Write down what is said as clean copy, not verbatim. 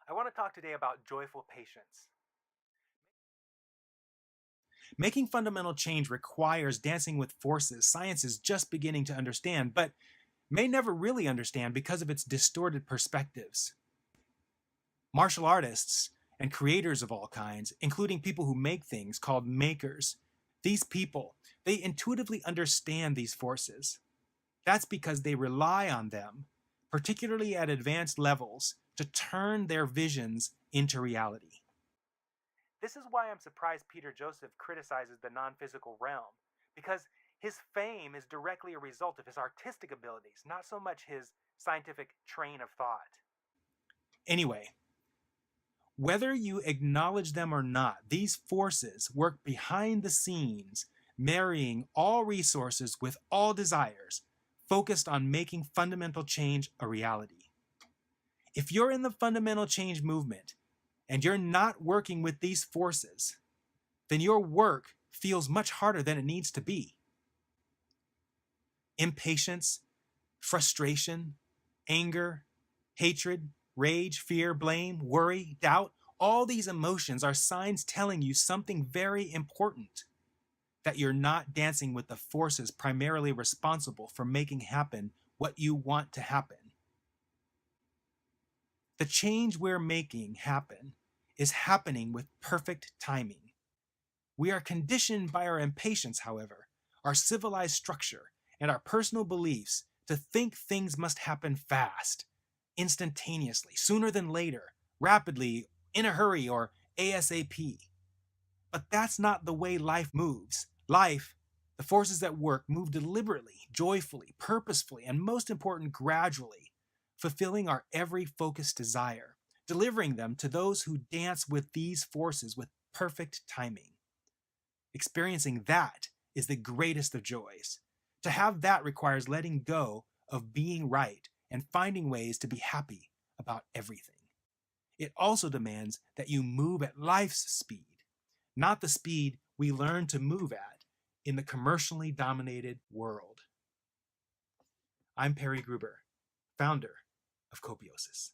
I want to talk today about joyful patience. Making fundamental change requires dancing with forces science is just beginning to understand, but may never really understand because of its distorted perspectives. Martial artists and creators of all kinds, including people who make things called makers, these people, they intuitively understand these forces. That's because they rely on them, particularly at advanced levels, to turn their visions into reality. This is why I'm surprised Peter Joseph criticizes the non physical realm, because his fame is directly a result of his artistic abilities, not so much his scientific train of thought. Anyway, whether you acknowledge them or not, these forces work behind the scenes, marrying all resources with all desires, focused on making fundamental change a reality. If you're in the fundamental change movement and you're not working with these forces, then your work feels much harder than it needs to be. Impatience, frustration, anger, hatred, rage, fear, blame, worry, doubt, all these emotions are signs telling you something very important, that you're not dancing with the forces primarily responsible for making happen what you want to happen. The change we're making happen is happening with perfect timing. We are conditioned by our impatience, however, our civilized structure, and our personal beliefs to think things must happen fast, instantaneously, sooner than later, rapidly, in a hurry, or ASAP. But that's not the way life moves. Life, the forces at work, move deliberately, joyfully, purposefully, and most important, gradually, fulfilling our every focused desire, delivering them to those who dance with these forces with perfect timing. Experiencing that is the greatest of joys. To have that requires letting go of being right and finding ways to be happy about everything. It also demands that you move at life's speed, not the speed we learn to move at in the commercially dominated world. I'm Perry Gruber, founder of Copiosis.